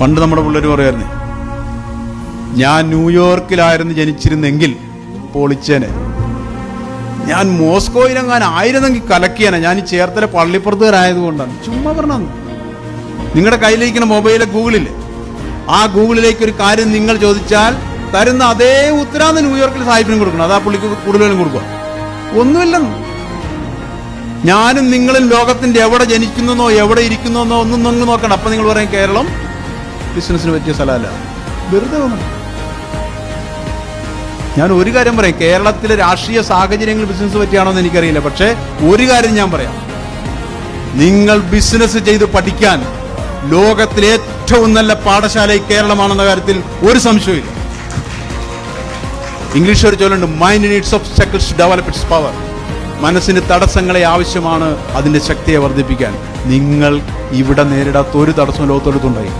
പണ്ട് നമ്മുടെ പിള്ളേർ പറയായിരുന്നു, ഞാൻ ന്യൂയോർക്കിലായിരുന്നു ജനിച്ചിരുന്നെങ്കിൽ പൊളിച്ചേനെ, ഞാൻ മോസ്കോയിലെങ്ങാൻ ആയിരുന്നെങ്കിൽ കലക്കിയാനെ, ഞാൻ ഈ ചേർത്തല പള്ളിപ്പുറത്തുകാരായതുകൊണ്ടാണ്. ചുമ്മാ പറഞ്ഞാൽ നിങ്ങളുടെ കയ്യിലിരിക്കുന്ന മൊബൈലിലെ ഗൂഗിളില്ലേ, ആ ഗൂഗിളിലേക്ക് ഒരു കാര്യം നിങ്ങൾ ചോദിച്ചാൽ തരുന്ന അതേ ഉത്തരാന്ന് ന്യൂയോർക്കിൽ സാഹിബിനും കൊടുക്കണം. അതാ പുള്ളിക്ക് കൂടുതലും കൊടുക്കുക. ഒന്നുമില്ലെന്ന്. ഞാനും നിങ്ങളും ലോകത്തിന്റെ എവിടെ ജനിക്കുന്നോ എവിടെ ഇരിക്കുന്നോ ഒന്നും നിങ്ങൾ നോക്കണം. അപ്പൊ നിങ്ങൾ പറയും കേരളം ബിസിനസ്സിന് പറ്റിയ സ്ഥലമല്ല. വെറുതെ വന്നു. ഞാൻ ഒരു കാര്യം പറയാം, കേരളത്തിലെ രാഷ്ട്രീയ സാഹചര്യങ്ങൾ ബിസിനസ് പറ്റിയാണോ എന്ന് എനിക്കറിയില്ല. പക്ഷെ ഒരു കാര്യം ഞാൻ പറയാം, നിങ്ങൾ ബിസിനസ് ചെയ്ത് പഠിക്കാൻ ലോകത്തിലെ ഏറ്റവും നല്ല പാഠശാല കേരളമാണെന്ന കാര്യത്തിൽ ഒരു സംശയമില്ല. ഇംഗ്ലീഷ് ഒരു ചൊല്ലുണ്ട്, mind needs obstacles to develop its power. മനസ്സിന് തടസ്സങ്ങളെ ആവശ്യമാണ് അതിന്റെ ശക്തിയെ വർദ്ധിപ്പിക്കാൻ. നിങ്ങൾ ഇവിടെ നേരിടാത്ത ഒരു തടസ്സവും ലോകത്തൊടുത്തുണ്ടായി.